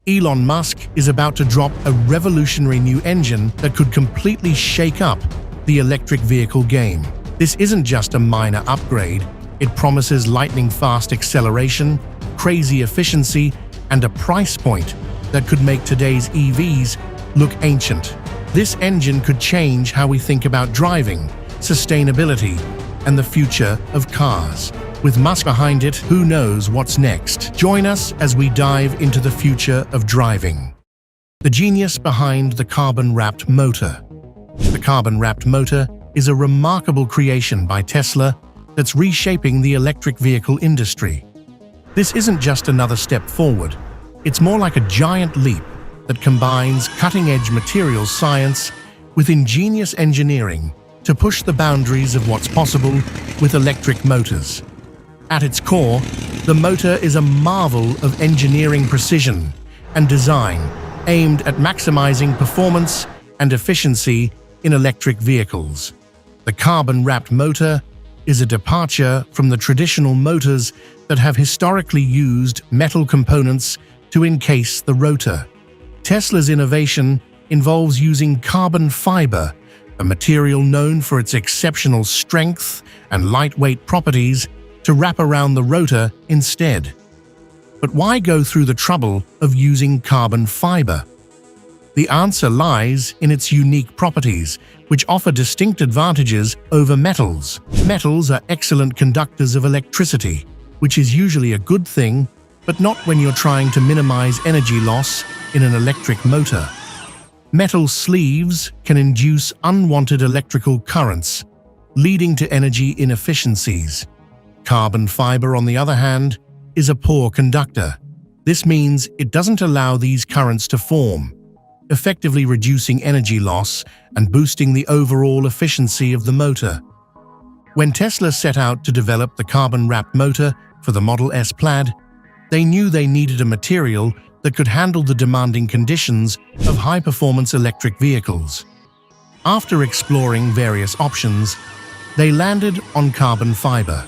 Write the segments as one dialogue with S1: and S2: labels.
S1: Elon Musk is about to drop a revolutionary new engine that could completely shake up the electric vehicle game. This isn't just a minor upgrade, it promises lightning-fast acceleration, crazy efficiency, and a price point that could make today's EVs look ancient. This engine could change how we think about driving, sustainability, and the future of cars. With Musk behind it, who knows what's next? Join us as we dive into the future of driving. The genius behind the carbon-wrapped motor. The carbon-wrapped motor is a remarkable creation by Tesla that's reshaping the electric vehicle industry. This isn't just another step forward. It's more like a giant leap that combines cutting-edge materials science with ingenious engineering to push the boundaries of what's possible with electric motors. At its core, the motor is a marvel of engineering precision and design aimed at maximizing performance and efficiency in electric vehicles. The carbon-wrapped motor is a departure from the traditional motors that have historically used metal components to encase the rotor. Tesla's innovation involves using carbon fiber, a material known for its exceptional strength and lightweight properties, to wrap around the rotor instead. But why go through the trouble of using carbon fiber? The answer lies in its unique properties, which offer distinct advantages over metals. Metals are excellent conductors of electricity, which is usually a good thing, but not when you're trying to minimize energy loss in an electric motor. Metal sleeves can induce unwanted electrical currents, leading to energy inefficiencies. Carbon fiber, on the other hand, is a poor conductor. This means it doesn't allow these currents to form, effectively reducing energy loss and boosting the overall efficiency of the motor. When Tesla set out to develop the carbon-wrapped motor for the Model S Plaid, they knew they needed a material that could handle the demanding conditions of high-performance electric vehicles. After exploring various options, they landed on carbon fiber.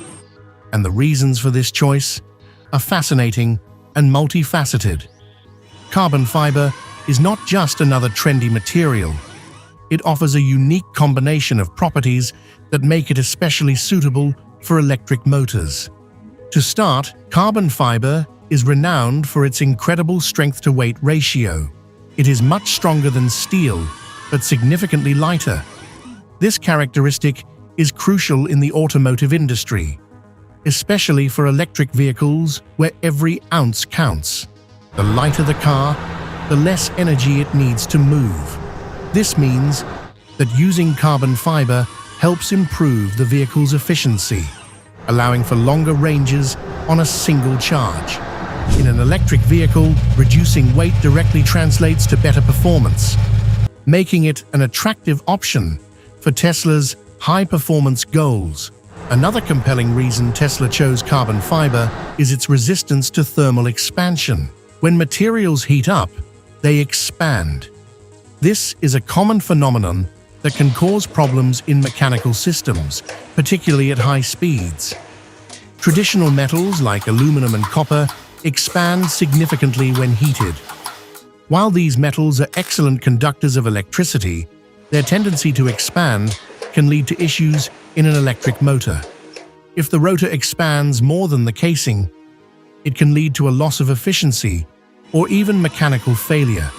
S1: And the reasons for this choice are fascinating and multifaceted. Carbon fiber is not just another trendy material. It offers a unique combination of properties that make it especially suitable for electric motors. To start, carbon fiber is renowned for its incredible strength-to-weight ratio. It is much stronger than steel, but significantly lighter. This characteristic is crucial in the automotive industry, especially for electric vehicles where every ounce counts. The lighter the car, the less energy it needs to move. This means that using carbon fiber helps improve the vehicle's efficiency, allowing for longer ranges on a single charge. In an electric vehicle, reducing weight directly translates to better performance, making it an attractive option for Tesla's high-performance goals. Another compelling reason Tesla chose carbon fiber is its resistance to thermal expansion. When materials heat up, they expand. This is a common phenomenon that can cause problems in mechanical systems, particularly at high speeds. Traditional metals like aluminum and copper expand significantly when heated. While these metals are excellent conductors of electricity, their tendency to expand can lead to issues in an electric motor. If the rotor expands more than the casing, it can lead to a loss of efficiency or even mechanical failure.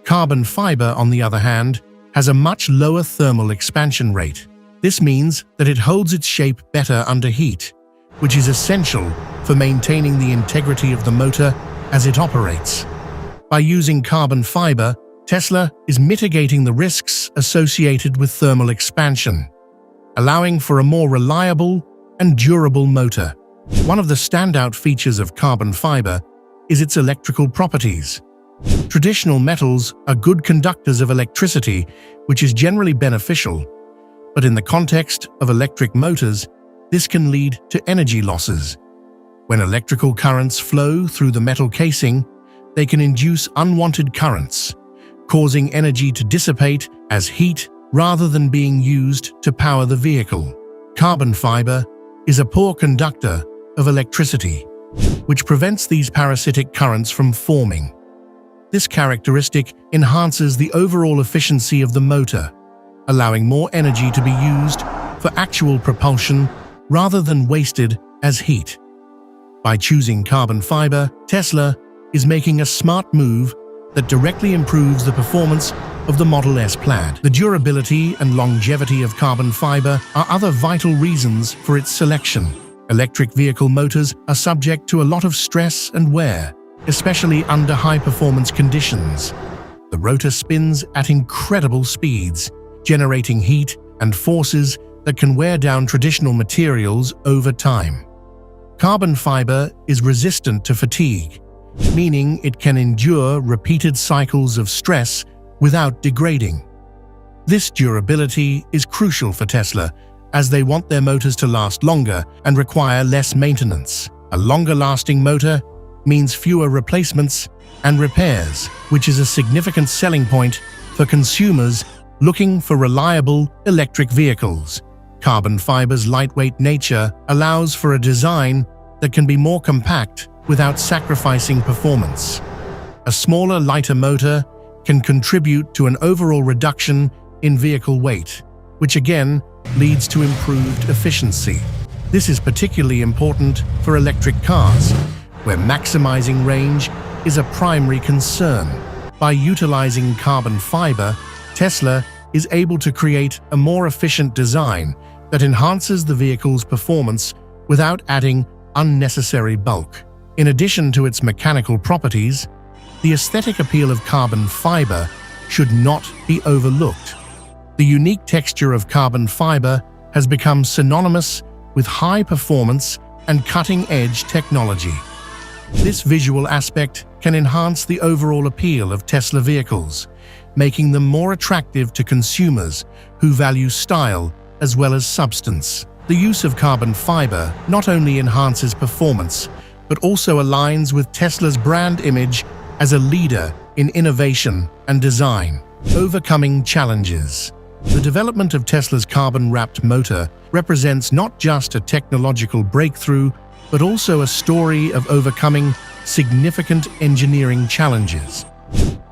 S1: Carbon fiber, on the other hand, has a much lower thermal expansion rate. This means that it holds its shape better under heat, which is essential for maintaining the integrity of the motor as it operates. By using carbon fiber, Tesla is mitigating the risks associated with thermal expansion, allowing for a more reliable and durable motor. One of the standout features of carbon fiber is its electrical properties. Traditional metals are good conductors of electricity, which is generally beneficial, but in the context of electric motors, this can lead to energy losses. When electrical currents flow through the metal casing, they can induce unwanted currents, causing energy to dissipate as heat rather than being used to power the vehicle. Carbon fiber is a poor conductor of electricity, which prevents these parasitic currents from forming. This characteristic enhances the overall efficiency of the motor, allowing more energy to be used for actual propulsion rather than wasted as heat. By choosing carbon fiber, Tesla is making a smart move that directly improves the performance of the Model S Plaid. The durability and longevity of carbon fiber are other vital reasons for its selection. Electric vehicle motors are subject to a lot of stress and wear, especially under high-performance conditions. The rotor spins at incredible speeds, generating heat and forces that can wear down traditional materials over time. Carbon fiber is resistant to fatigue, meaning it can endure repeated cycles of stress without degrading. This durability is crucial for Tesla, as they want their motors to last longer and require less maintenance. A longer-lasting motor means fewer replacements and repairs, which is a significant selling point for consumers looking for reliable electric vehicles. Carbon fiber's lightweight nature allows for a design that can be more compact without sacrificing performance. A smaller, lighter motor can contribute to an overall reduction in vehicle weight, which again leads to improved efficiency. This is particularly important for electric cars, where maximizing range is a primary concern. By utilizing carbon fiber, Tesla is able to create a more efficient design that enhances the vehicle's performance without adding unnecessary bulk. In addition to its mechanical properties, the aesthetic appeal of carbon fiber should not be overlooked. The unique texture of carbon fiber has become synonymous with high performance and cutting-edge technology. This visual aspect can enhance the overall appeal of Tesla vehicles, making them more attractive to consumers who value style as well as substance. The use of carbon fiber not only enhances performance, but also aligns with Tesla's brand image as a leader in innovation and design. Overcoming challenges. The development of Tesla's carbon-wrapped motor represents not just a technological breakthrough, but also a story of overcoming significant engineering challenges.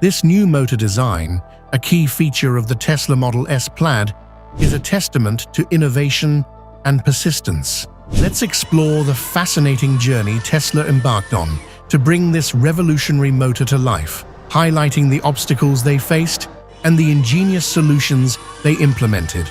S1: This new motor design, a key feature of the Tesla Model S Plaid, is a testament to innovation and persistence. Let's explore the fascinating journey Tesla embarked on to bring this revolutionary motor to life, highlighting the obstacles they faced and the ingenious solutions they implemented.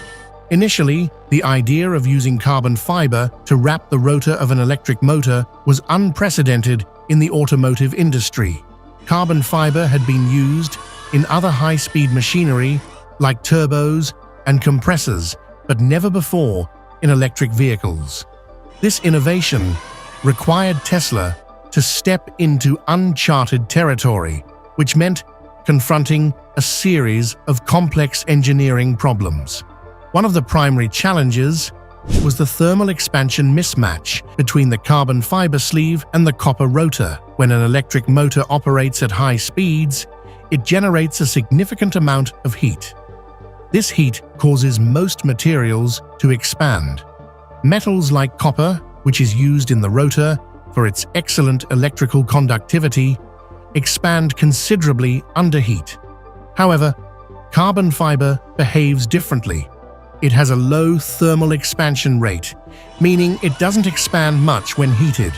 S1: Initially, the idea of using carbon fiber to wrap the rotor of an electric motor was unprecedented in the automotive industry. Carbon fiber had been used in other high-speed machinery like turbos and compressors, but never before in electric vehicles. This innovation required Tesla to step into uncharted territory, which meant confronting a series of complex engineering problems. One of the primary challenges was the thermal expansion mismatch between the carbon fiber sleeve and the copper rotor. When an electric motor operates at high speeds, it generates a significant amount of heat. This heat causes most materials to expand. Metals like copper, which is used in the rotor for its excellent electrical conductivity, expand considerably under heat. However, carbon fiber behaves differently. It has a low thermal expansion rate, meaning it doesn't expand much when heated.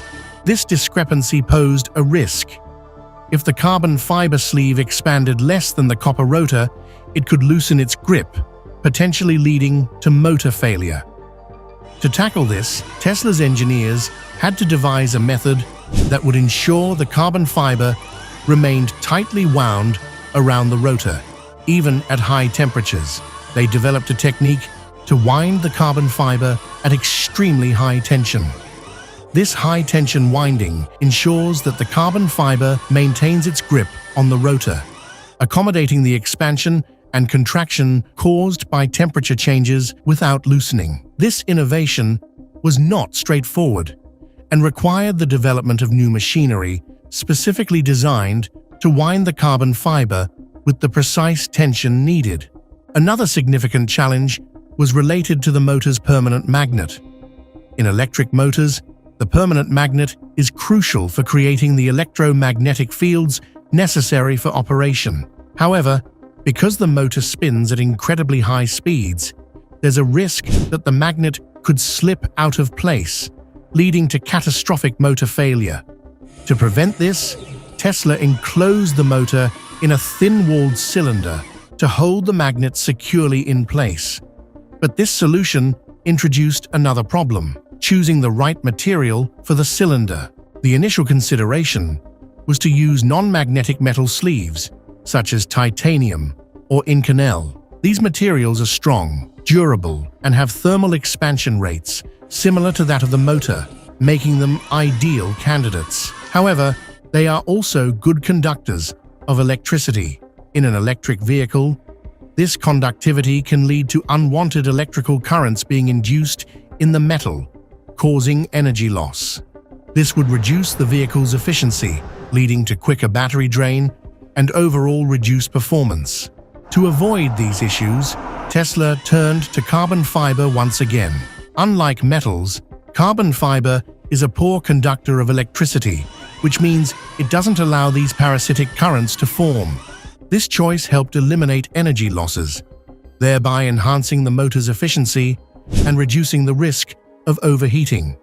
S1: This discrepancy posed a risk. If the carbon fiber sleeve expanded less than the copper rotor, it could loosen its grip, potentially leading to motor failure. To tackle this, Tesla's engineers had to devise a method that would ensure the carbon fiber remained tightly wound around the rotor, even at high temperatures. They developed a technique to wind the carbon fiber at extremely high tension. This high-tension winding ensures that the carbon fiber maintains its grip on the rotor, accommodating the expansion and contraction caused by temperature changes without loosening. This innovation was not straightforward and required the development of new machinery specifically designed to wind the carbon fiber with the precise tension needed. Another significant challenge was related to the motor's permanent magnet. In electric motors, the permanent magnet is crucial for creating the electromagnetic fields necessary for operation. However, because the motor spins at incredibly high speeds, there's a risk that the magnet could slip out of place, leading to catastrophic motor failure. To prevent this, Tesla enclosed the motor in a thin-walled cylinder to hold the magnet securely in place. But this solution introduced another problem: choosing the right material for the cylinder. The initial consideration was to use non-magnetic metal sleeves, such as titanium or Inconel. These materials are strong, durable, and have thermal expansion rates similar to that of the motor, making them ideal candidates. However, they are also good conductors of electricity. In an electric vehicle, this conductivity can lead to unwanted electrical currents being induced in the metal, causing energy loss. This would reduce the vehicle's efficiency, leading to quicker battery drain and overall reduced performance. To avoid these issues, Tesla turned to carbon fiber once again. Unlike metals, carbon fiber is a poor conductor of electricity, which means it doesn't allow these parasitic currents to form. This choice helped eliminate energy losses, thereby enhancing the motor's efficiency and reducing the risk of overheating.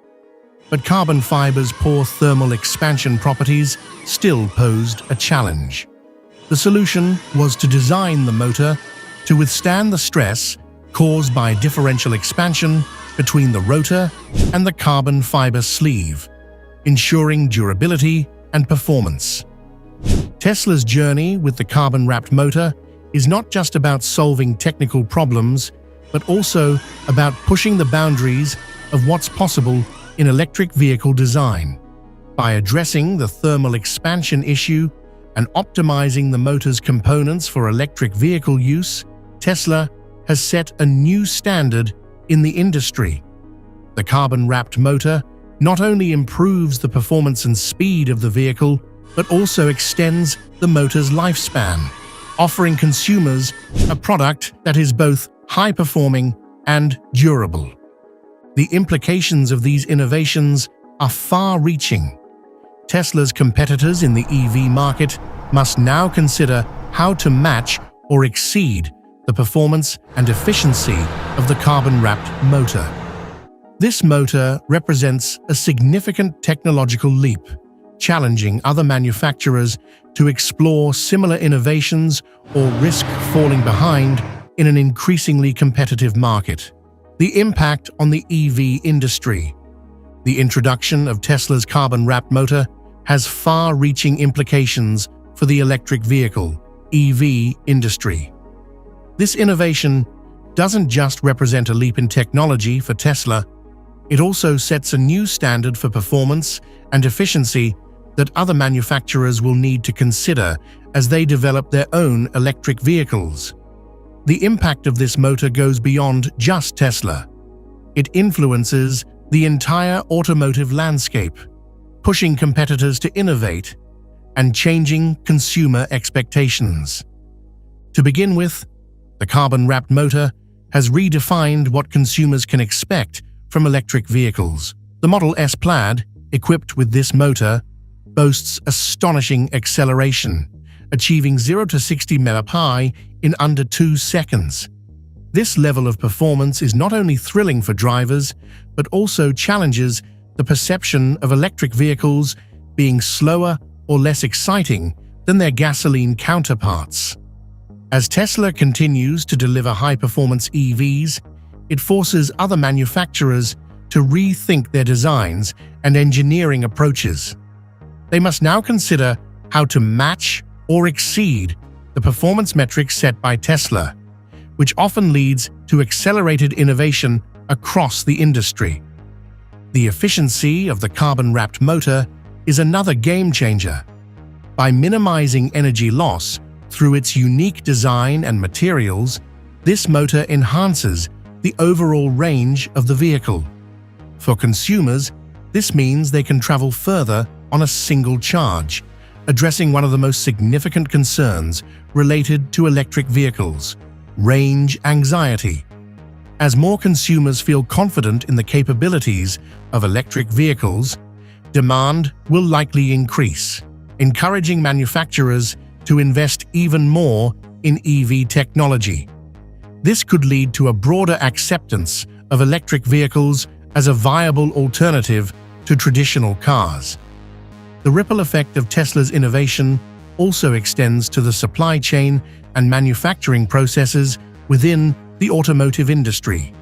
S1: But carbon fiber's poor thermal expansion properties still posed a challenge. The solution was to design the motor to withstand the stress caused by differential expansion between the rotor and the carbon fiber sleeve, ensuring durability and performance. Tesla's journey with the carbon-wrapped motor is not just about solving technical problems, but also about pushing the boundaries of what's possible in electric vehicle design. By addressing the thermal expansion issue and optimizing the motor's components for electric vehicle use, Tesla has set a new standard in the industry. The carbon-wrapped motor not only improves the performance and speed of the vehicle, but also extends the motor's lifespan, offering consumers a product that is both high-performing and durable. The implications of these innovations are far-reaching. Tesla's competitors in the EV market must now consider how to match or exceed the performance and efficiency of the carbon-wrapped motor. This motor represents a significant technological leap, challenging other manufacturers to explore similar innovations or risk falling behind in an increasingly competitive market. The impact on the EV industry. The introduction of Tesla's carbon-wrapped motor has far-reaching implications for the electric vehicle (EV) industry. This innovation doesn't just represent a leap in technology for Tesla, it also sets a new standard for performance and efficiency that other manufacturers will need to consider as they develop their own electric vehicles. The impact of this motor goes beyond just Tesla. It influences the entire automotive landscape, pushing competitors to innovate and changing consumer expectations. To begin with, the carbon-wrapped motor has redefined what consumers can expect from electric vehicles. The Model S Plaid, equipped with this motor, boasts astonishing acceleration, achieving 0 to 60 mph in under 2 seconds. This level of performance is not only thrilling for drivers, but also challenges the perception of electric vehicles being slower or less exciting than their gasoline counterparts. As Tesla continues to deliver high-performance EVs, it forces other manufacturers to rethink their designs and engineering approaches. They must now consider how to match or exceed the performance metrics set by Tesla, which often leads to accelerated innovation across the industry. The efficiency of the carbon-wrapped motor is another game-changer. By minimizing energy loss through its unique design and materials, this motor enhances the overall range of the vehicle. For consumers, this means they can travel further on a single charge, addressing one of the most significant concerns related to electric vehicles: range anxiety. As more consumers feel confident in the capabilities of electric vehicles, demand will likely increase. encouraging manufacturers to invest even more in EV technology. This could lead to a broader acceptance of electric vehicles as a viable alternative to traditional cars. The ripple effect of Tesla's innovation also extends to the supply chain and manufacturing processes within the automotive industry.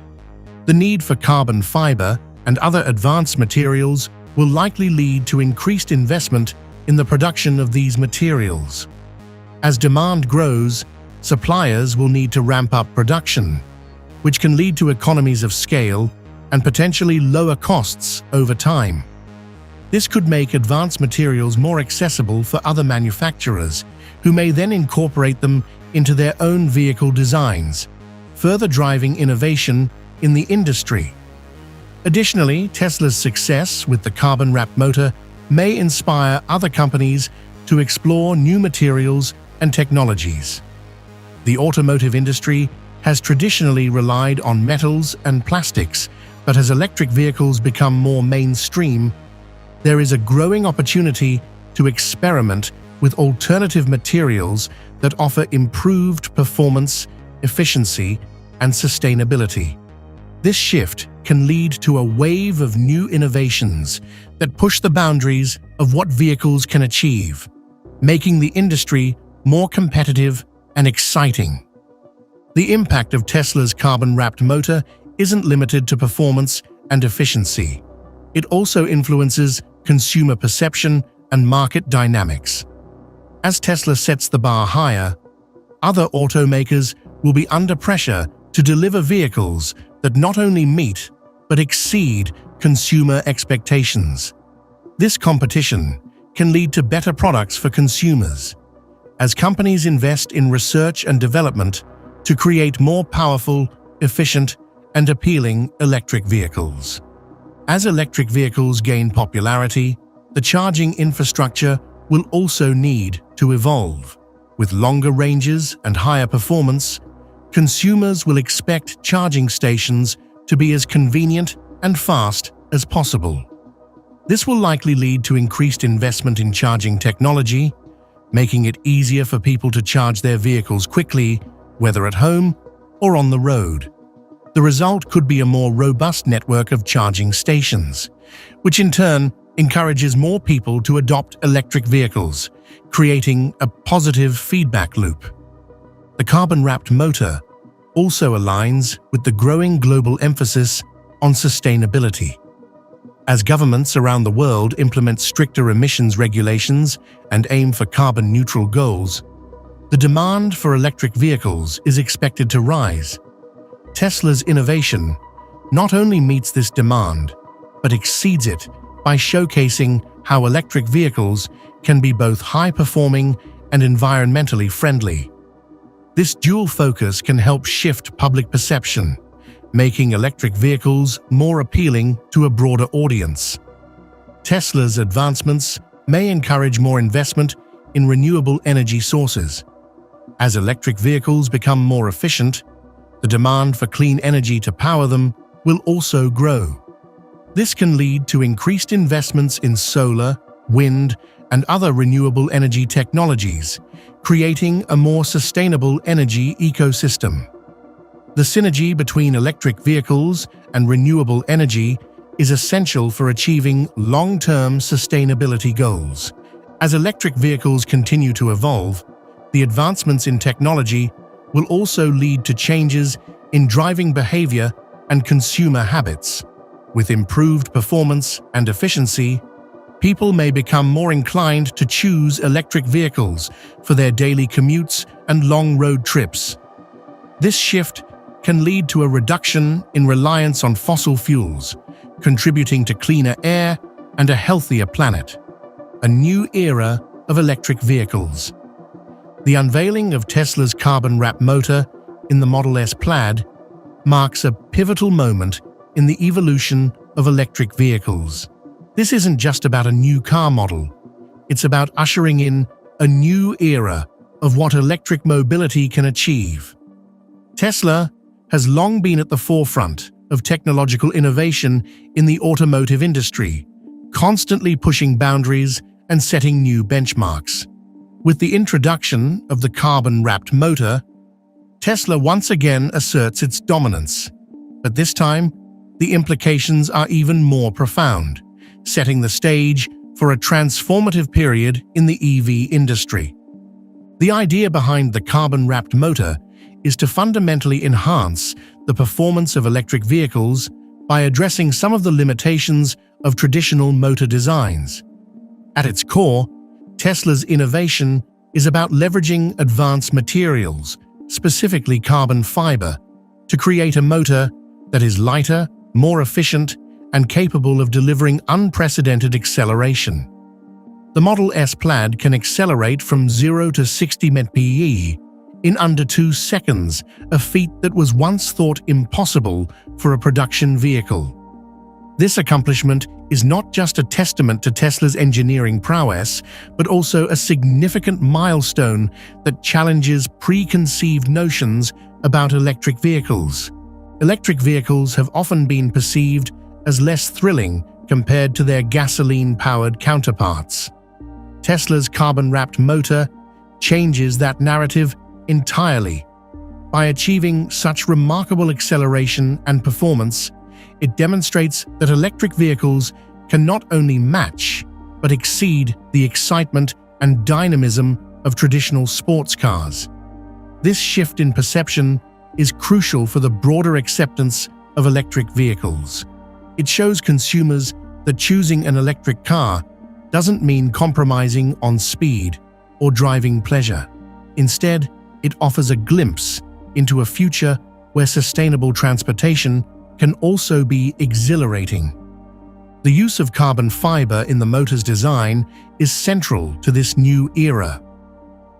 S1: The need for carbon fiber and other advanced materials will likely lead to increased investment in the production of these materials. As demand grows, suppliers will need to ramp up production, which can lead to economies of scale and potentially lower costs over time. This could make advanced materials more accessible for other manufacturers, who may then incorporate them into their own vehicle designs, further driving innovation in the industry. Additionally, Tesla's success with the carbon-wrapped motor may inspire other companies to explore new materials and technologies. The automotive industry has traditionally relied on metals and plastics, but as electric vehicles become more mainstream, there is a growing opportunity to experiment with alternative materials that offer improved performance, efficiency, and sustainability. This shift can lead to a wave of new innovations that push the boundaries of what vehicles can achieve, making the industry more competitive and exciting. The impact of Tesla's carbon-wrapped motor isn't limited to performance and efficiency. It also influences consumer perception and market dynamics. As Tesla sets the bar higher, other automakers will be under pressure to deliver vehicles that not only meet but exceed consumer expectations. This competition can lead to better products for consumers, as companies invest in research and development to create more powerful, efficient, and appealing electric vehicles. As electric vehicles gain popularity, the charging infrastructure will also need to evolve. With longer ranges and higher performance, consumers will expect charging stations to be as convenient and fast as possible. This will likely lead to increased investment in charging technology, making it easier for people to charge their vehicles quickly, whether at home or on the road. The result could be a more robust network of charging stations, which in turn encourages more people to adopt electric vehicles, creating a positive feedback loop. The carbon-wrapped motor also aligns with the growing global emphasis on sustainability. As governments around the world implement stricter emissions regulations and aim for carbon-neutral goals, the demand for electric vehicles is expected to rise. Tesla's innovation not only meets this demand, but exceeds it by showcasing how electric vehicles can be both high-performing and environmentally friendly. This dual focus can help shift public perception, making electric vehicles more appealing to a broader audience. Tesla's advancements may encourage more investment in renewable energy sources. As electric vehicles become more efficient, the demand for clean energy to power them will also grow. This can lead to increased investments in solar, wind, and other renewable energy technologies, creating a more sustainable energy ecosystem. The synergy between electric vehicles and renewable energy is essential for achieving long-term sustainability goals. As electric vehicles continue to evolve, the advancements in technology will also lead to changes in driving behavior and consumer habits. With improved performance and efficiency, people may become more inclined to choose electric vehicles for their daily commutes and long road trips. This shift can lead to a reduction in reliance on fossil fuels, contributing to cleaner air and a healthier planet. A new era of electric vehicles. The unveiling of Tesla's carbon-wrapped motor in the Model S Plaid marks a pivotal moment in the evolution of electric vehicles. This isn't just about a new car model. It's about ushering in a new era of what electric mobility can achieve. Tesla has long been at the forefront of technological innovation in the automotive industry, constantly pushing boundaries and setting new benchmarks. With the introduction of the carbon-wrapped motor, Tesla once again asserts its dominance. But this time, the implications are even more profound, setting the stage for a transformative period in the EV industry. The idea behind the carbon-wrapped motor is to fundamentally enhance the performance of electric vehicles by addressing some of the limitations of traditional motor designs. At its core, Tesla's innovation is about leveraging advanced materials, specifically carbon fiber, to create a motor that is lighter, more efficient, and capable of delivering unprecedented acceleration. The Model S Plaid can accelerate from 0 to 60 mph in under 2 seconds, a feat that was once thought impossible for a production vehicle. This accomplishment is not just a testament to Tesla's engineering prowess, but also a significant milestone that challenges preconceived notions about electric vehicles. Electric vehicles have often been perceived as less thrilling compared to their gasoline-powered counterparts. Tesla's carbon-wrapped motor changes that narrative entirely. By achieving such remarkable acceleration and performance, it demonstrates that electric vehicles can not only match, but exceed the excitement and dynamism of traditional sports cars. This shift in perception is crucial for the broader acceptance of electric vehicles. It shows consumers that choosing an electric car doesn't mean compromising on speed or driving pleasure. Instead, it offers a glimpse into a future where sustainable transportation can also be exhilarating. The use of carbon fiber in the motor's design is central to this new era.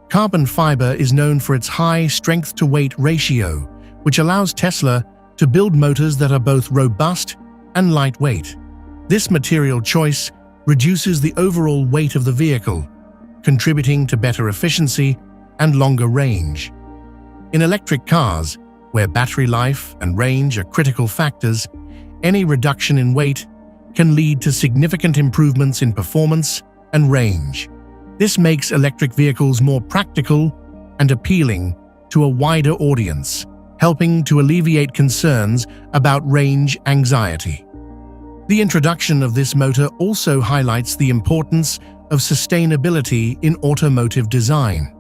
S1: Carbon fiber is known for its high strength-to-weight ratio, which allows Tesla to build motors that are both robust and lightweight. This material choice reduces the overall weight of the vehicle, contributing to better efficiency and longer range. In electric cars, where battery life and range are critical factors, any reduction in weight can lead to significant improvements in performance and range. This makes electric vehicles more practical and appealing to a wider audience, helping to alleviate concerns about range anxiety. The introduction of this motor also highlights the importance of sustainability in automotive design.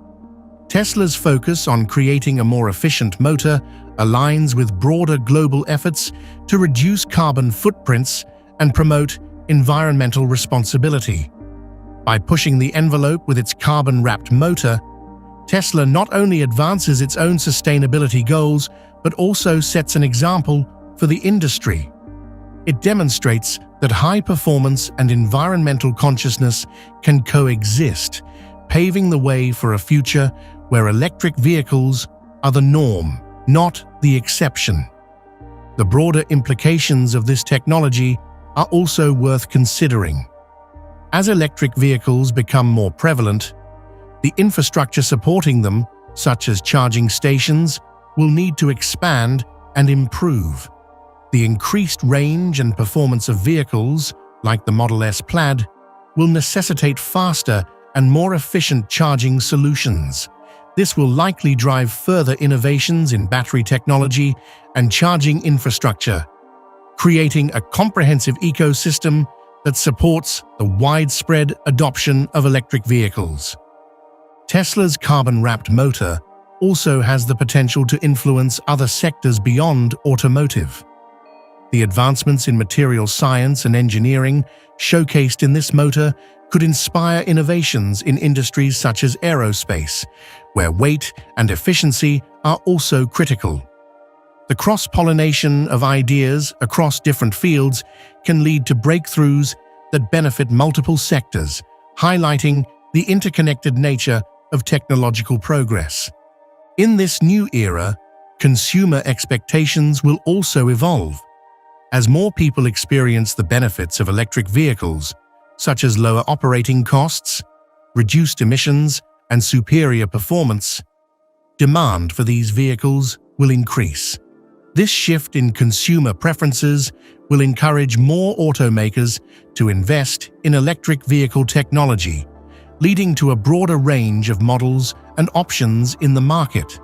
S1: Tesla's focus on creating a more efficient motor aligns with broader global efforts to reduce carbon footprints and promote environmental responsibility. By pushing the envelope with its carbon-wrapped motor, Tesla not only advances its own sustainability goals, but also sets an example for the industry. It demonstrates that high performance and environmental consciousness can coexist, paving the way for a future where electric vehicles are the norm, not the exception. The broader implications of this technology are also worth considering. As electric vehicles become more prevalent, the infrastructure supporting them, such as charging stations, will need to expand and improve. The increased range and performance of vehicles, like the Model S Plaid, will necessitate faster and more efficient charging solutions. This will likely drive further innovations in battery technology and charging infrastructure, creating a comprehensive ecosystem that supports the widespread adoption of electric vehicles. Tesla's carbon-wrapped motor also has the potential to influence other sectors beyond automotive. The advancements in material science and engineering showcased in this motor could inspire innovations in industries such as aerospace, where weight and efficiency are also critical. The cross-pollination of ideas across different fields can lead to breakthroughs that benefit multiple sectors, highlighting the interconnected nature of technological progress. In this new era, consumer expectations will also evolve. As more people experience the benefits of electric vehicles, such as lower operating costs, reduced emissions, and superior performance, demand for these vehicles will increase. This shift in consumer preferences will encourage more automakers to invest in electric vehicle technology, leading to a broader range of models and options in the market.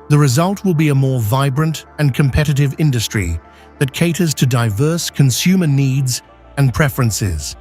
S1: The result will be a more vibrant and competitive industry that caters to diverse consumer needs and preferences.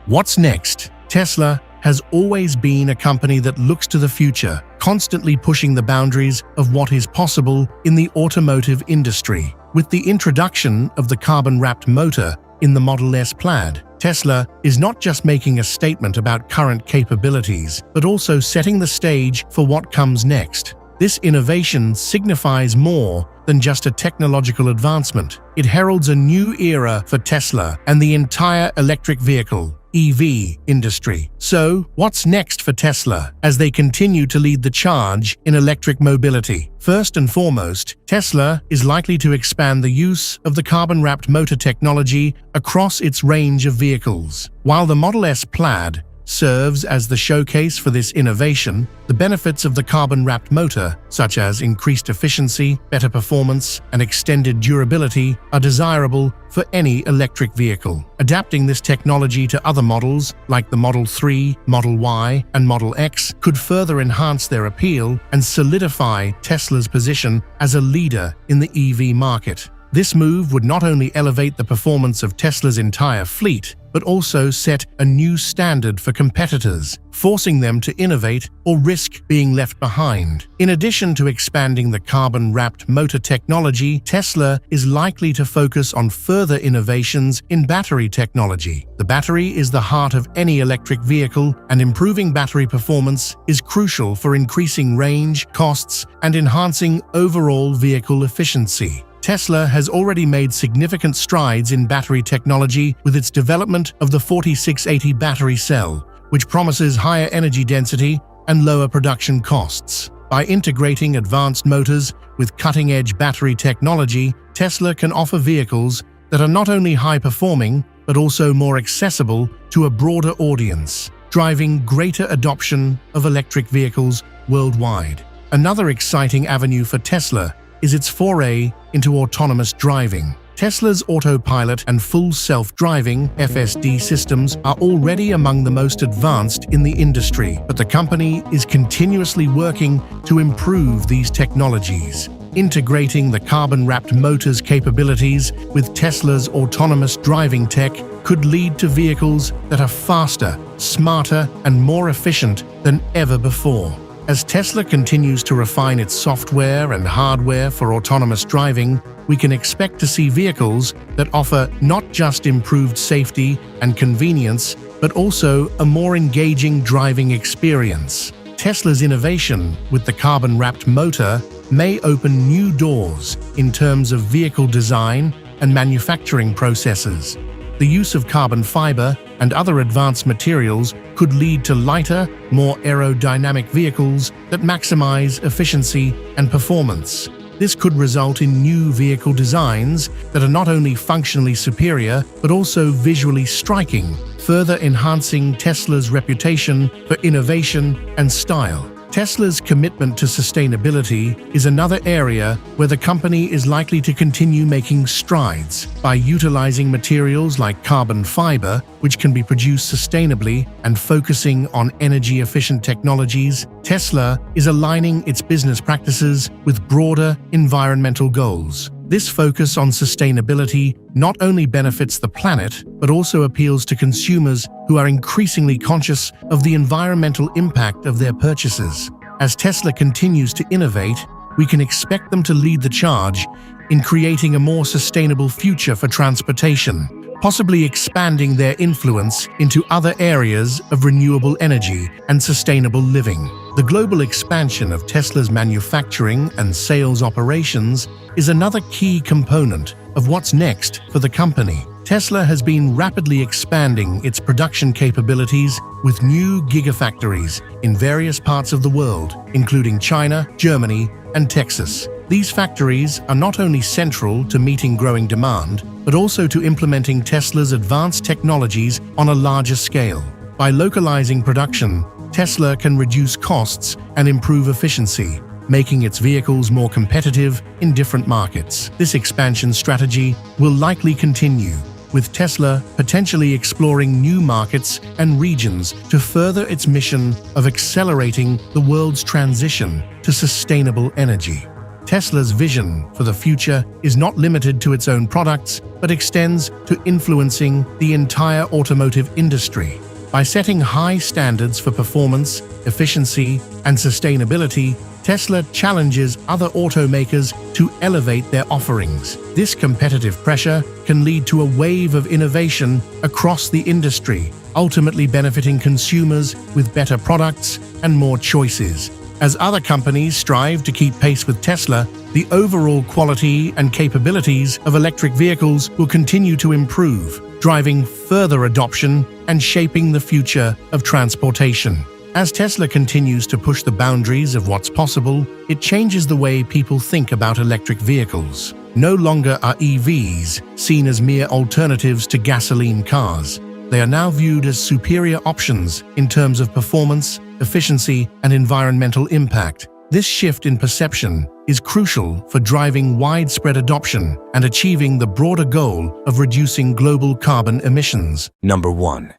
S1: What's next? Tesla has always been a company that looks to the future, constantly pushing the boundaries of what is possible in the automotive industry. With the introduction of the carbon-wrapped motor in the Model S Plaid, Tesla is not just making a statement about current capabilities, but also setting the stage for what comes next. This innovation signifies more than just a technological advancement. It heralds a new era for Tesla and the entire electric vehicle (EV) industry. So, what's next for Tesla as they continue to lead the charge in electric mobility? First and foremost, Tesla is likely to expand the use of the carbon-wrapped motor technology across its range of vehicles. While the Model S Plaid serves as the showcase for this innovation, the benefits of the carbon-wrapped motor, such as increased efficiency, better performance, and extended durability, are desirable for any electric vehicle. Adapting this technology to other models, like the Model 3, Model Y, and Model X, could further enhance their appeal and solidify Tesla's position as a leader in the EV market. This move would not only elevate the performance of Tesla's entire fleet, but also set a new standard for competitors, forcing them to innovate or risk being left behind. In addition to expanding the carbon-wrapped motor technology, Tesla is likely to focus on further innovations in battery technology. The battery is the heart of any electric vehicle, and improving battery performance is crucial for increasing range, costs, and enhancing overall vehicle efficiency. Tesla has already made significant strides in battery technology with its development of the 4680 battery cell, which promises higher energy density and lower production costs. By integrating advanced motors with cutting-edge battery technology, Tesla can offer vehicles that are not only high-performing, but also more accessible to a broader audience, driving greater adoption of electric vehicles worldwide. Another exciting avenue for Tesla is its foray into autonomous driving. Tesla's autopilot and full self-driving (FSD) systems are already among the most advanced in the industry, but the company is continuously working to improve these technologies. Integrating the carbon-wrapped motor's capabilities with Tesla's autonomous driving tech could lead to vehicles that are faster, smarter, and more efficient than ever before. As Tesla continues to refine its software and hardware for autonomous driving, we can expect to see vehicles that offer not just improved safety and convenience, but also a more engaging driving experience. Tesla's innovation with the carbon-wrapped motor may open new doors in terms of vehicle design and manufacturing processes. The use of carbon fiber and other advanced materials could lead to lighter, more aerodynamic vehicles that maximize efficiency and performance. This could result in new vehicle designs that are not only functionally superior, but also visually striking, further enhancing Tesla's reputation for innovation and style. Tesla's commitment to sustainability is another area where the company is likely to continue making strides. By utilizing materials like carbon fiber, which can be produced sustainably, and focusing on energy-efficient technologies, Tesla is aligning its business practices with broader environmental goals. This focus on sustainability not only benefits the planet, but also appeals to consumers who are increasingly conscious of the environmental impact of their purchases. As Tesla continues to innovate, we can expect them to lead the charge in creating a more sustainable future for transportation, possibly expanding their influence into other areas of renewable energy and sustainable living. The global expansion of Tesla's manufacturing and sales operations is another key component of what's next for the company. Tesla has been rapidly expanding its production capabilities with new gigafactories in various parts of the world, including China, Germany, and Texas. These factories are not only central to meeting growing demand, but also to implementing Tesla's advanced technologies on a larger scale. By localizing production, Tesla can reduce costs and improve efficiency, making its vehicles more competitive in different markets. This expansion strategy will likely continue, with Tesla potentially exploring new markets and regions to further its mission of accelerating the world's transition to sustainable energy. Tesla's vision for the future is not limited to its own products, but extends to influencing the entire automotive industry. By setting high standards for performance, efficiency, and sustainability, Tesla challenges other automakers to elevate their offerings. This competitive pressure can lead to a wave of innovation across the industry, ultimately benefiting consumers with better products and more choices. As other companies strive to keep pace with Tesla, the overall quality and capabilities of electric vehicles will continue to improve, driving further adoption and shaping the future of transportation. As Tesla continues to push the boundaries of what's possible, it changes the way people think about electric vehicles. No longer are EVs seen as mere alternatives to gasoline cars. They are now viewed as superior options in terms of performance, efficiency, and environmental impact. This shift in perception is crucial for driving widespread adoption and achieving the broader goal of reducing global carbon emissions.
S2: Number 1.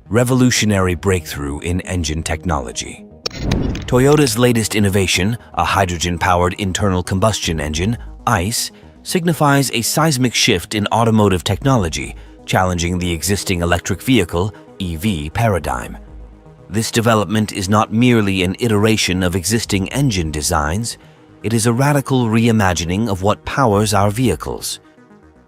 S2: Revolutionary breakthrough in engine technology. Toyota's latest innovation, a hydrogen-powered internal combustion engine, ICE, signifies a seismic shift in automotive technology, challenging the existing electric vehicle, EV, paradigm. This development is not merely an iteration of existing engine designs, it is a radical reimagining of what powers our vehicles.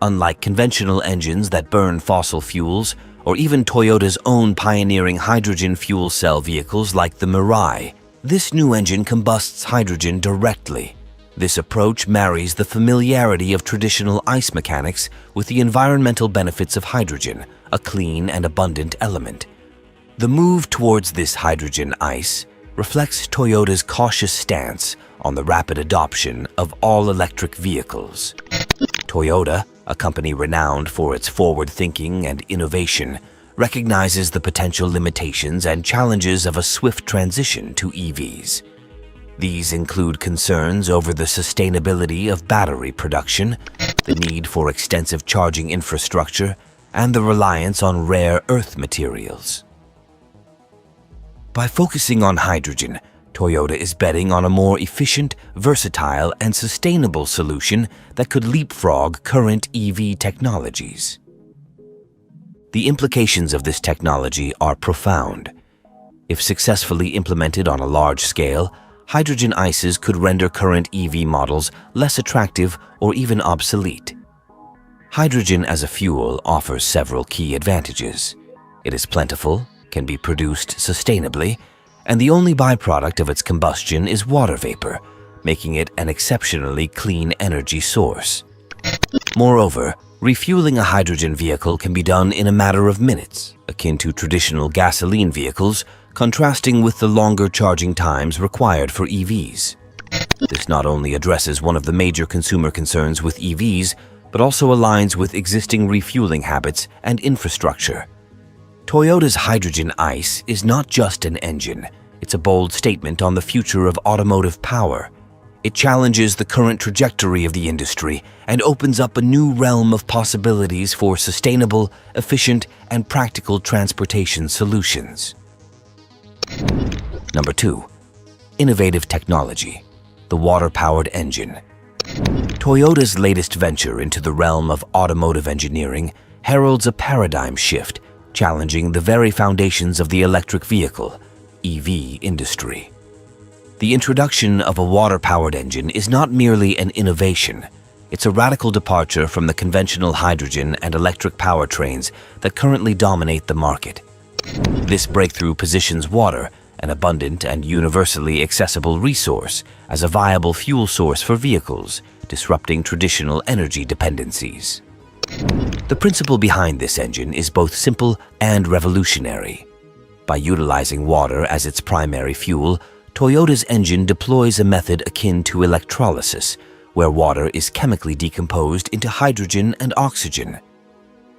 S2: Unlike conventional engines that burn fossil fuels, or even Toyota's own pioneering hydrogen fuel cell vehicles like the Mirai, this new engine combusts hydrogen directly. This approach marries the familiarity of traditional ICE mechanics with the environmental benefits of hydrogen, a clean and abundant element. The move towards this hydrogen ICE reflects Toyota's cautious stance on the rapid adoption of all-electric vehicles. Toyota, a company renowned for its forward-thinking and innovation, recognizes the potential limitations and challenges of a swift transition to EVs. These include concerns over the sustainability of battery production, the need for extensive charging infrastructure, and the reliance on rare earth materials. By focusing on hydrogen, Toyota is betting on a more efficient, versatile, and sustainable solution that could leapfrog current EV technologies. The implications of this technology are profound. If successfully implemented on a large scale, hydrogen ICEs could render current EV models less attractive or even obsolete. Hydrogen as a fuel offers several key advantages. It is plentiful, can be produced sustainably, and the only byproduct of its combustion is water vapor, making it an exceptionally clean energy source. Moreover, refueling a hydrogen vehicle can be done in a matter of minutes, akin to traditional gasoline vehicles, contrasting with the longer charging times required for EVs. This not only addresses one of the major consumer concerns with EVs, but also aligns with existing refueling habits and infrastructure. Toyota's hydrogen ICE is not just an engine, it's a bold statement on the future of automotive power. It challenges the current trajectory of the industry and opens up a new realm of possibilities for sustainable, efficient, and practical transportation solutions. Number 2. Innovative technology, the water-powered engine. Toyota's latest venture into the realm of automotive engineering heralds a paradigm shift, challenging the very foundations of the electric vehicle, EV industry. The introduction of a water-powered engine is not merely an innovation, it's a radical departure from the conventional hydrogen and electric powertrains that currently dominate the market. This breakthrough positions water, an abundant and universally accessible resource, as a viable fuel source for vehicles, disrupting traditional energy dependencies. The principle behind this engine is both simple and revolutionary. By utilizing water as its primary fuel, Toyota's engine deploys a method akin to electrolysis, where water is chemically decomposed into hydrogen and oxygen.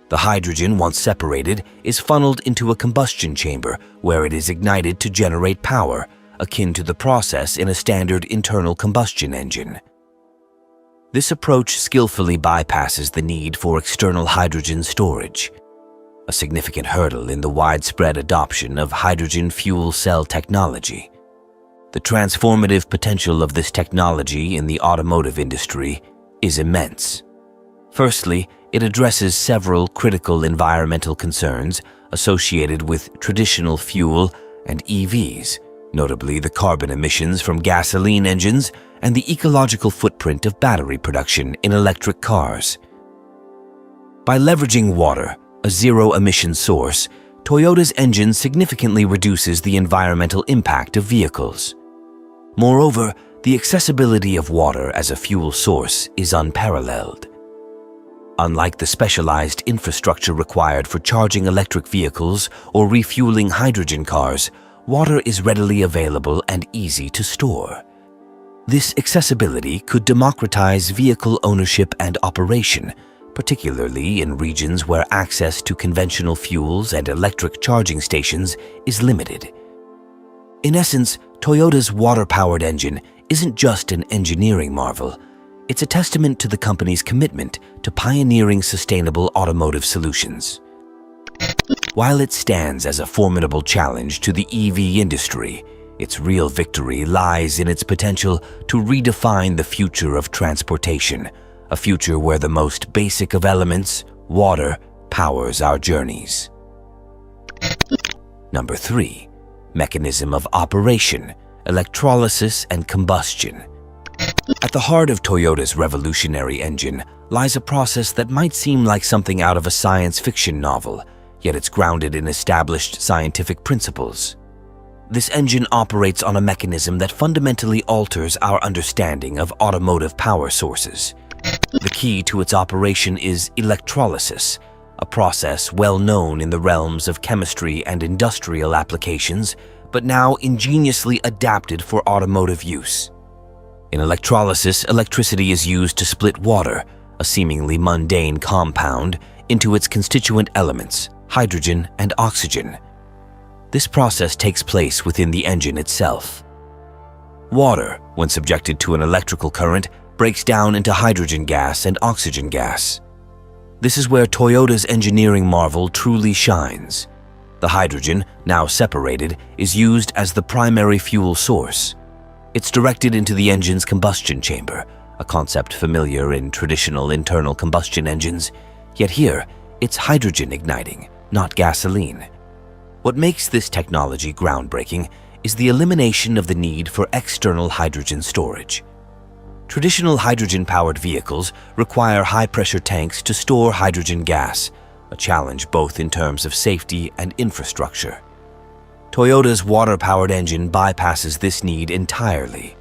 S2: The hydrogen, once separated, is funneled into a combustion chamber where it is ignited to generate power, akin to the process in a standard internal combustion engine. This approach skillfully bypasses the need for external hydrogen storage, a significant hurdle in the widespread adoption of hydrogen fuel cell technology. The transformative potential of this technology in the automotive industry is immense. Firstly, it addresses several critical environmental concerns associated with traditional fuel and EVs, notably the carbon emissions from gasoline engines and the ecological footprint of battery production in electric cars. By leveraging water, a zero-emission source, Toyota's engine significantly reduces the environmental impact of vehicles. Moreover, the accessibility of water as a fuel source is unparalleled. Unlike the specialized infrastructure required for charging electric vehicles or refueling hydrogen cars, water is readily available and easy to store. This accessibility could democratize vehicle ownership and operation, particularly in regions where access to conventional fuels and electric charging stations is limited. In essence, Toyota's water-powered engine isn't just an engineering marvel. It's a testament to the company's commitment to pioneering sustainable automotive solutions. While it stands as a formidable challenge to the EV industry, its real victory lies in its potential to redefine the future of transportation, a future where the most basic of elements, water, powers our journeys. Number 3. Mechanism of operation, electrolysis and combustion. At the heart of Toyota's revolutionary engine lies a process that might seem like something out of a science fiction novel, yet it's grounded in established scientific principles. This engine operates on a mechanism that fundamentally alters our understanding of automotive power sources. The key to its operation is electrolysis, a process well known in the realms of chemistry and industrial applications, but now ingeniously adapted for automotive use. In electrolysis, electricity is used to split water, a seemingly mundane compound, into its constituent elements, hydrogen and oxygen. This process takes place within the engine itself. Water, when subjected to an electrical current, breaks down into hydrogen gas and oxygen gas. This is where Toyota's engineering marvel truly shines. The hydrogen, now separated, is used as the primary fuel source. It's directed into the engine's combustion chamber, a concept familiar in traditional internal combustion engines, yet here, it's hydrogen igniting, not gasoline. What makes this technology groundbreaking is the elimination of the need for external hydrogen storage. Traditional hydrogen-powered vehicles require high-pressure tanks to store hydrogen gas, a challenge both in terms of safety and infrastructure. Toyota's water-powered engine bypasses this need entirely.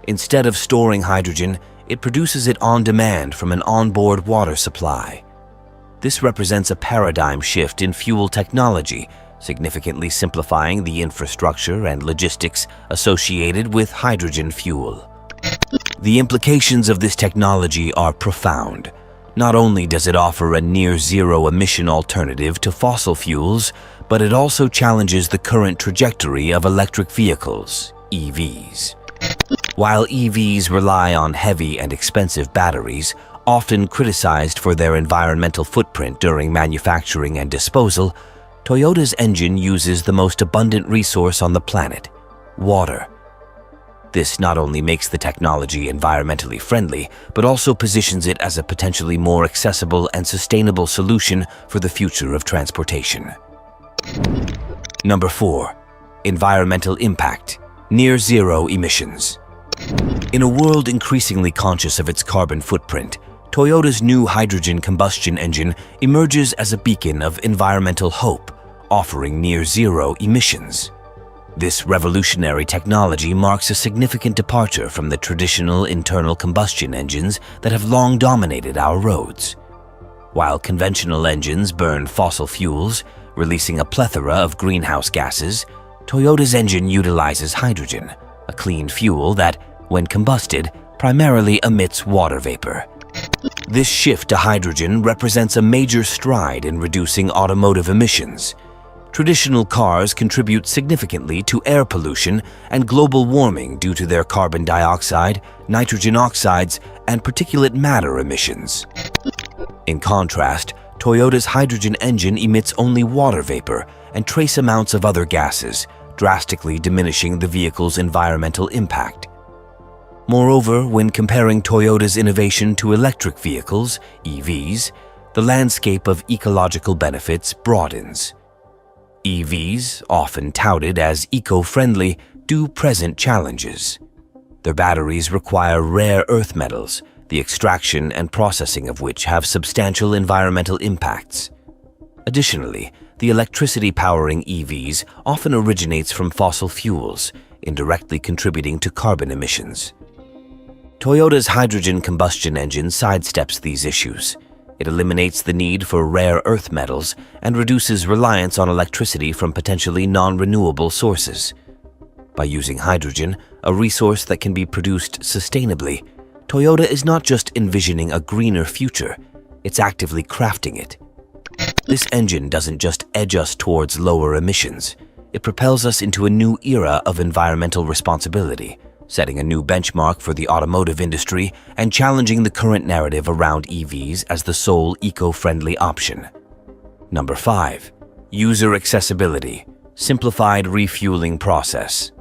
S2: Instead of storing hydrogen, it produces it on demand from an onboard water supply. This represents a paradigm shift in fuel technology, significantly simplifying the infrastructure and logistics associated with hydrogen fuel. The implications of this technology are profound. Not only does it offer a near-zero emission alternative to fossil fuels, but it also challenges the current trajectory of electric vehicles, EVs. While EVs rely on heavy and expensive batteries, often criticized for their environmental footprint during manufacturing and disposal, Toyota's engine uses the most abundant resource on the planet, water. This not only makes the technology environmentally friendly, but also positions it as a potentially more accessible and sustainable solution for the future of transportation. Number 4. Environmental impact, near-zero emissions. In a world increasingly conscious of its carbon footprint, Toyota's new hydrogen combustion engine emerges as a beacon of environmental hope, offering near-zero emissions. This revolutionary technology marks a significant departure from the traditional internal combustion engines that have long dominated our roads. While conventional engines burn fossil fuels, releasing a plethora of greenhouse gases, Toyota's engine utilizes hydrogen, a clean fuel that, when combusted, primarily emits water vapor. This shift to hydrogen represents a major stride in reducing automotive emissions. Traditional cars contribute significantly to air pollution and global warming due to their carbon dioxide, nitrogen oxides, and particulate matter emissions. In contrast, Toyota's hydrogen engine emits only water vapor and trace amounts of other gases, drastically diminishing the vehicle's environmental impact. Moreover, when comparing Toyota's innovation to electric vehicles, EVs, the landscape of ecological benefits broadens. EVs, often touted as eco-friendly, do present challenges. Their batteries require rare earth metals, the extraction and processing of which have substantial environmental impacts. Additionally, the electricity powering EVs often originates from fossil fuels, indirectly contributing to carbon emissions. Toyota's hydrogen combustion engine sidesteps these issues. It eliminates the need for rare earth metals and reduces reliance on electricity from potentially non-renewable sources. By using hydrogen, a resource that can be produced sustainably, Toyota is not just envisioning a greener future, it's actively crafting it. This engine doesn't just edge us towards lower emissions, it propels us into a new era of environmental responsibility, setting a new benchmark for the automotive industry and challenging the current narrative around EVs as the sole eco-friendly option. Number 5. User accessibility, simplified refueling process.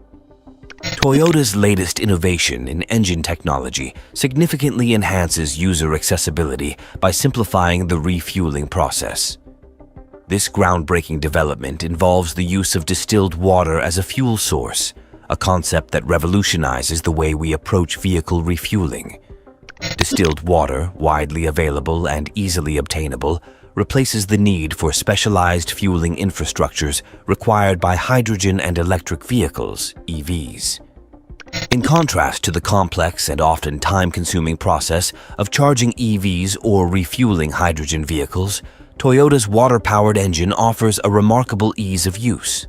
S2: Toyota's latest innovation in engine technology significantly enhances user accessibility by simplifying the refueling process. This groundbreaking development involves the use of distilled water as a fuel source, a concept that revolutionizes the way we approach vehicle refueling. Distilled water, widely available and easily obtainable, replaces the need for specialized fueling infrastructures required by hydrogen and electric vehicles, EVs. In contrast to the complex and often time-consuming process of charging EVs or refueling hydrogen vehicles, Toyota's water-powered engine offers a remarkable ease of use.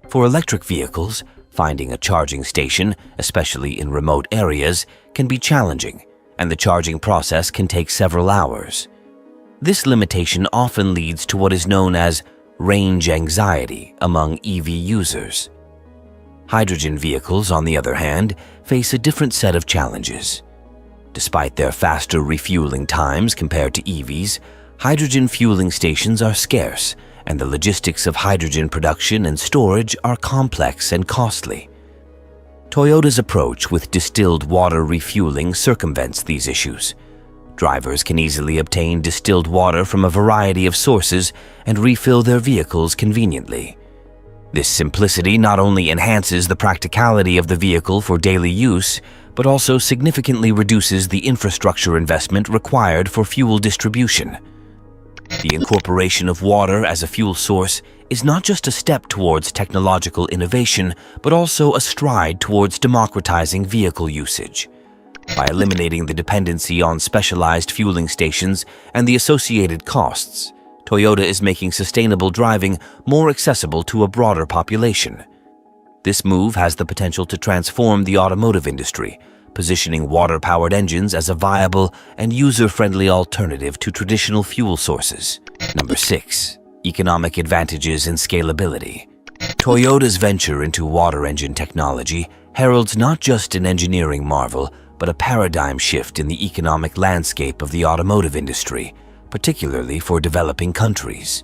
S2: For electric vehicles, finding a charging station, especially in remote areas, can be challenging, and the charging process can take several hours. This limitation often leads to what is known as range anxiety among EV users. Hydrogen vehicles, on the other hand, face a different set of challenges. Despite their faster refueling times compared to EVs, hydrogen fueling stations are scarce, and the logistics of hydrogen production and storage are complex and costly. Toyota's approach with distilled water refueling circumvents these issues. Drivers can easily obtain distilled water from a variety of sources and refill their vehicles conveniently. This simplicity not only enhances the practicality of the vehicle for daily use, but also significantly reduces the infrastructure investment required for fuel distribution. The incorporation of water as a fuel source is not just a step towards technological innovation, but also a stride towards democratizing vehicle usage. By eliminating the dependency on specialized fueling stations and the associated costs, Toyota is making sustainable driving more accessible to a broader population. This move has the potential to transform the automotive industry, positioning water-powered engines as a viable and user-friendly alternative to traditional fuel sources. Number 6. Economic advantages and scalability. Toyota's venture into water engine technology heralds not just an engineering marvel, but a paradigm shift in the economic landscape of the automotive industry, particularly for developing countries.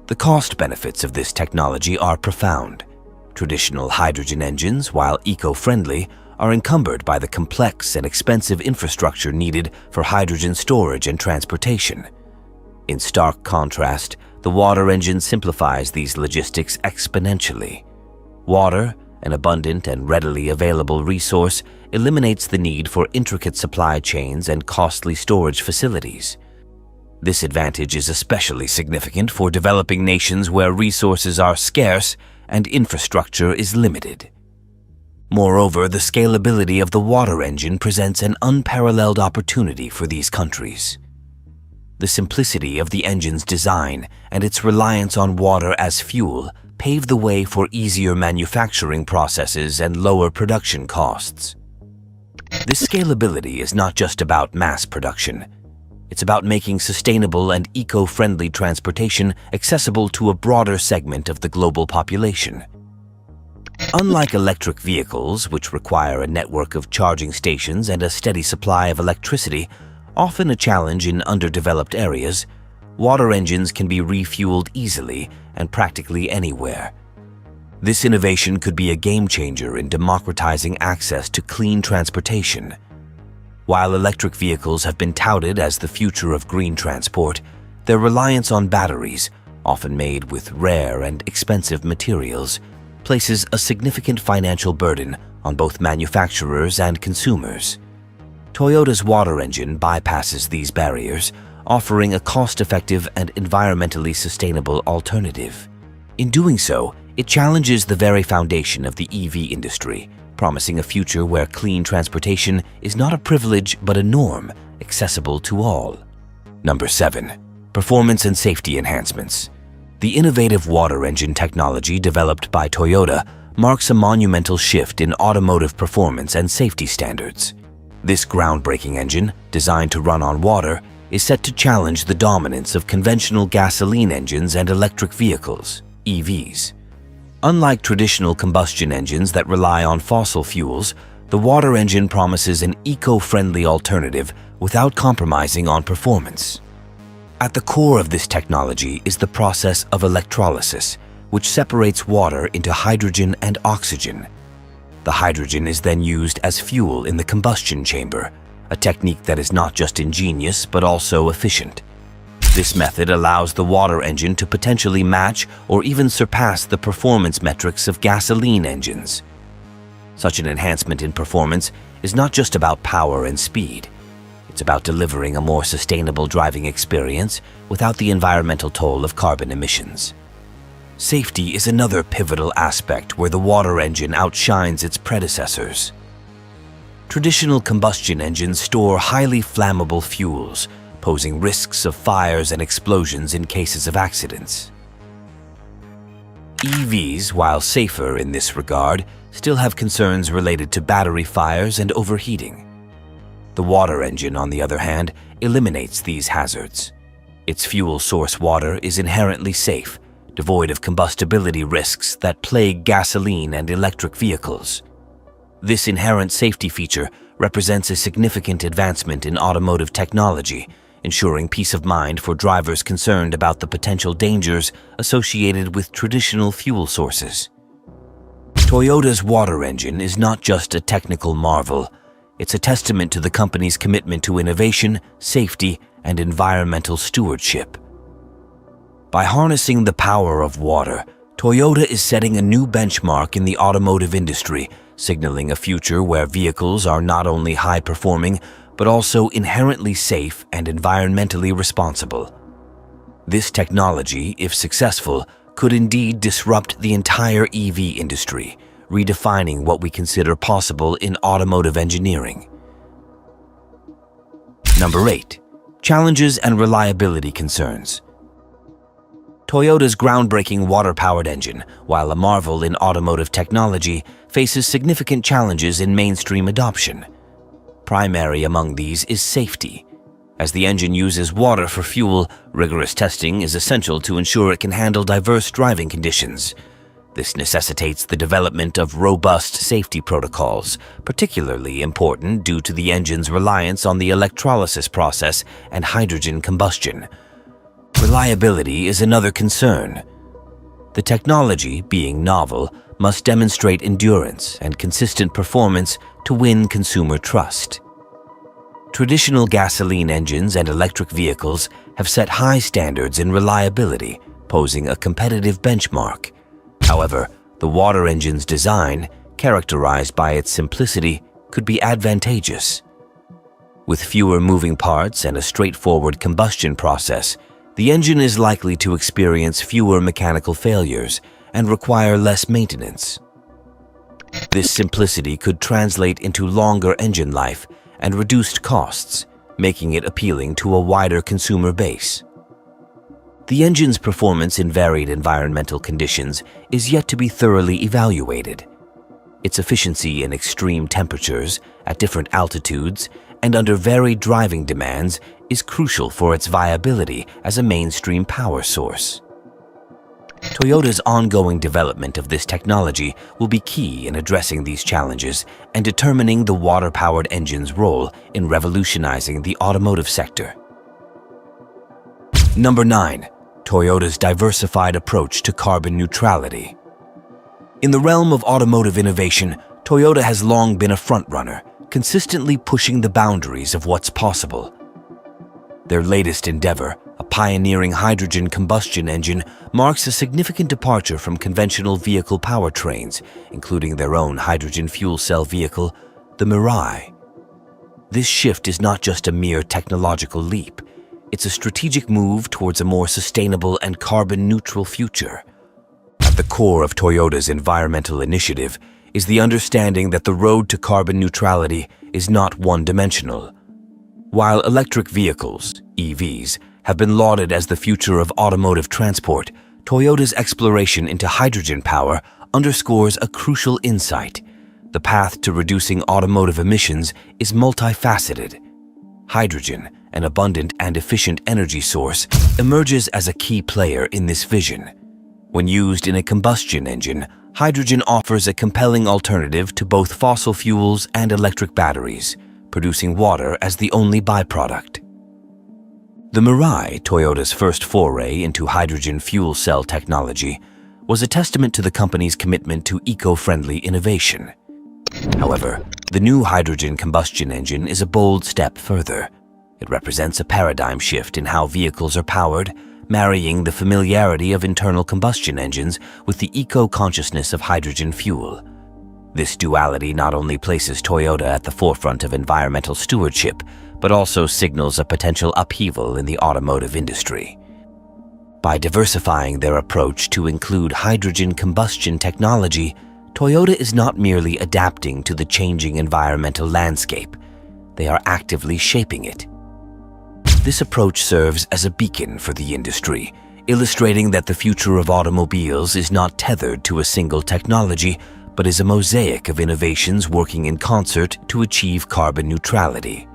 S2: The cost benefits of this technology are profound. Traditional hydrogen engines, while eco-friendly, are encumbered by the complex and expensive infrastructure needed for hydrogen storage and transportation. In stark contrast, the water engine simplifies these logistics exponentially. Water, an abundant and readily available resource, eliminates the need for intricate supply chains and costly storage facilities. This advantage is especially significant for developing nations where resources are scarce and infrastructure is limited. Moreover, the scalability of the water engine presents an unparalleled opportunity for these countries. The simplicity of the engine's design and its reliance on water as fuel pave the way for easier manufacturing processes and lower production costs. This scalability is not just about mass production. It's about making sustainable and eco-friendly transportation accessible to a broader segment of the global population. Unlike electric vehicles, which require a network of charging stations and a steady supply of electricity, often a challenge in underdeveloped areas, water engines can be refueled easily and practically anywhere. This innovation could be a game-changer in democratizing access to clean transportation. While electric vehicles have been touted as the future of green transport, their reliance on batteries, often made with rare and expensive materials, places a significant financial burden on both manufacturers and consumers. Toyota's water engine bypasses these barriers, offering a cost-effective and environmentally sustainable alternative. In doing so, it challenges the very foundation of the EV industry, promising a future where clean transportation is not a privilege but a norm, accessible to all. Number 7. Performance and safety enhancements. The innovative water engine technology developed by Toyota marks a monumental shift in automotive performance and safety standards. This groundbreaking engine, designed to run on water, is set to challenge the dominance of conventional gasoline engines and electric vehicles, EVs. Unlike traditional combustion engines that rely on fossil fuels, the water engine promises an eco-friendly alternative without compromising on performance. At the core of this technology is the process of electrolysis, which separates water into hydrogen and oxygen. The hydrogen is then used as fuel in the combustion chamber, a technique that is not just ingenious but also efficient. This method allows the water engine to potentially match or even surpass the performance metrics of gasoline engines. Such an enhancement in performance is not just about power and speed. It's about delivering a more sustainable driving experience without the environmental toll of carbon emissions. Safety is another pivotal aspect where the water engine outshines its predecessors. Traditional combustion engines store highly flammable fuels, posing risks of fires and explosions in cases of accidents. EVs, while safer in this regard, still have concerns related to battery fires and overheating. The water engine, on the other hand, eliminates these hazards. Its fuel source water is inherently safe, devoid of combustibility risks that plague gasoline and electric vehicles. This inherent safety feature represents a significant advancement in automotive technology, ensuring peace of mind for drivers concerned about the potential dangers associated with traditional fuel sources. Toyota's water engine is not just a technical marvel. It's a testament to the company's commitment to innovation, safety, and environmental stewardship. By harnessing the power of water, Toyota is setting a new benchmark in the automotive industry, signaling a future where vehicles are not only high-performing, but also inherently safe and environmentally responsible. This technology, if successful, could indeed disrupt the entire EV industry, redefining what we consider possible in automotive engineering. Number 8. Challenges and reliability concerns. Toyota's groundbreaking water-powered engine, while a marvel in automotive technology, faces significant challenges in mainstream adoption. Primary among these is safety. As the engine uses water for fuel, rigorous testing is essential to ensure it can handle diverse driving conditions. This necessitates the development of robust safety protocols, particularly important due to the engine's reliance on the electrolysis process and hydrogen combustion. Reliability is another concern. The technology, being novel, must demonstrate endurance and consistent performance to win consumer trust. Traditional gasoline engines and electric vehicles have set high standards in reliability, posing a competitive benchmark. However, the water engine's design, characterized by its simplicity, could be advantageous. With fewer moving parts and a straightforward combustion process, the engine is likely to experience fewer mechanical failures and require less maintenance. This simplicity could translate into longer engine life and reduced costs, making it appealing to a wider consumer base. The engine's performance in varied environmental conditions is yet to be thoroughly evaluated. Its efficiency in extreme temperatures, at different altitudes, and under varied driving demands is crucial for its viability as a mainstream power source. Toyota's ongoing development of this technology will be key in addressing these challenges and determining the water-powered engine's role in revolutionizing the automotive sector. Number 9. Toyota's diversified approach to carbon neutrality. In the realm of automotive innovation, Toyota has long been a frontrunner, consistently pushing the boundaries of what's possible. Their latest endeavor, a pioneering hydrogen combustion engine, marks a significant departure from conventional vehicle powertrains, including their own hydrogen fuel cell vehicle, the Mirai. This shift is not just a mere technological leap. It's a strategic move towards a more sustainable and carbon-neutral future. At the core of Toyota's environmental initiative is the understanding that the road to carbon neutrality is not one-dimensional. While electric vehicles, EVs, have been lauded as the future of automotive transport, Toyota's exploration into hydrogen power underscores a crucial insight. The path to reducing automotive emissions is multifaceted. Hydrogen, an abundant and efficient energy source, emerges as a key player in this vision. When used in a combustion engine, hydrogen offers a compelling alternative to both fossil fuels and electric batteries, producing water as the only byproduct. The Mirai, Toyota's first foray into hydrogen fuel cell technology, was a testament to the company's commitment to eco-friendly innovation. However, the new hydrogen combustion engine is a bold step further. It represents a paradigm shift in how vehicles are powered, marrying the familiarity of internal combustion engines with the eco-consciousness of hydrogen fuel. This duality not only places Toyota at the forefront of environmental stewardship, but also signals a potential upheaval in the automotive industry. By diversifying their approach to include hydrogen combustion technology, Toyota is not merely adapting to the changing environmental landscape. They are actively shaping it. This approach serves as a beacon for the industry, illustrating that the future of automobiles is not tethered to a single technology, but is a mosaic of innovations working in concert to achieve carbon neutrality.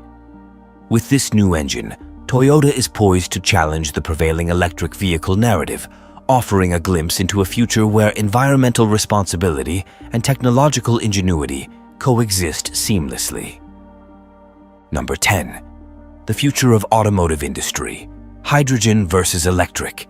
S2: With this new engine, Toyota is poised to challenge the prevailing electric vehicle narrative, offering a glimpse into a future where environmental responsibility and technological ingenuity coexist seamlessly. Number 10. The future of automotive industry: hydrogen versus electric.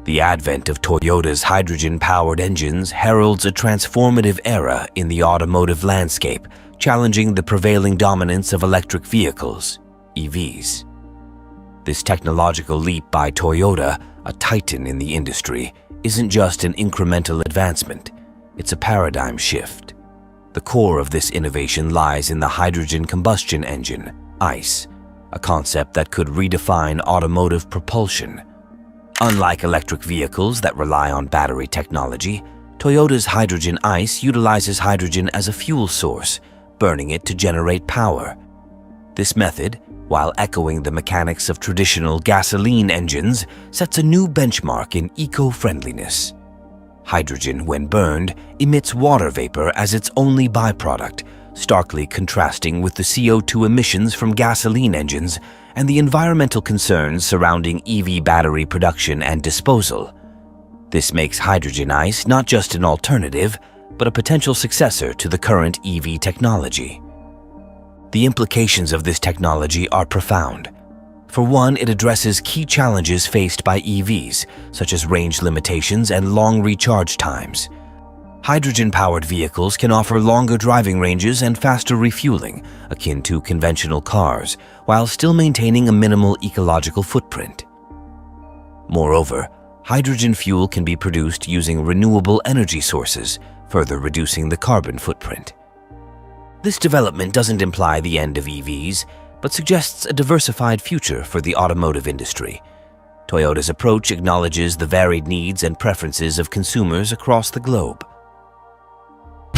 S2: The advent of Toyota's hydrogen-powered engines heralds a transformative era in the automotive landscape, challenging the prevailing dominance of electric vehicles, EVs. This technological leap by Toyota, a titan in the industry, isn't just an incremental advancement. It's a paradigm shift. The core of this innovation lies in the hydrogen combustion engine, ICE, a concept that could redefine automotive propulsion. Unlike electric vehicles that rely on battery technology, Toyota's hydrogen ICE utilizes hydrogen as a fuel source, burning it to generate power. This method, while echoing the mechanics of traditional gasoline engines, sets a new benchmark in eco-friendliness. Hydrogen, when burned, emits water vapor as its only byproduct, starkly contrasting with the CO2 emissions from gasoline engines and the environmental concerns surrounding EV battery production and disposal. This makes hydrogen ICE not just an alternative, but a potential successor to the current EV technology. The implications of this technology are profound. For one, it addresses key challenges faced by EVs, such as range limitations and long recharge times. Hydrogen-powered vehicles can offer longer driving ranges and faster refueling, akin to conventional cars, while still maintaining a minimal ecological footprint. Moreover, hydrogen fuel can be produced using renewable energy sources, further reducing the carbon footprint. This development doesn't imply the end of EVs, but suggests a diversified future for the automotive industry. Toyota's approach acknowledges the varied needs and preferences of consumers across the globe.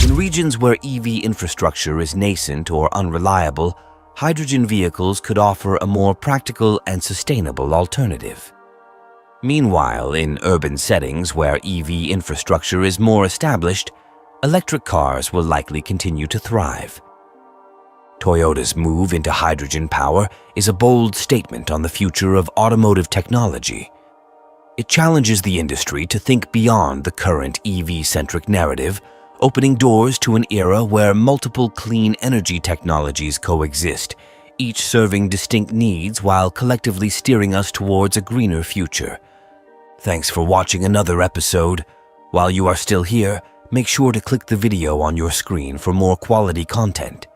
S2: In regions where EV infrastructure is nascent or unreliable, hydrogen vehicles could offer a more practical and sustainable alternative. Meanwhile, in urban settings where EV infrastructure is more established, electric cars will likely continue to thrive. Toyota's move into hydrogen power is a bold statement on the future of automotive technology. It challenges the industry to think beyond the current EV-centric narrative, opening doors to an era where multiple clean energy technologies coexist, each serving distinct needs while collectively steering us towards a greener future. Thanks for watching another episode. While you are still here, make sure to click the video on your screen for more quality content.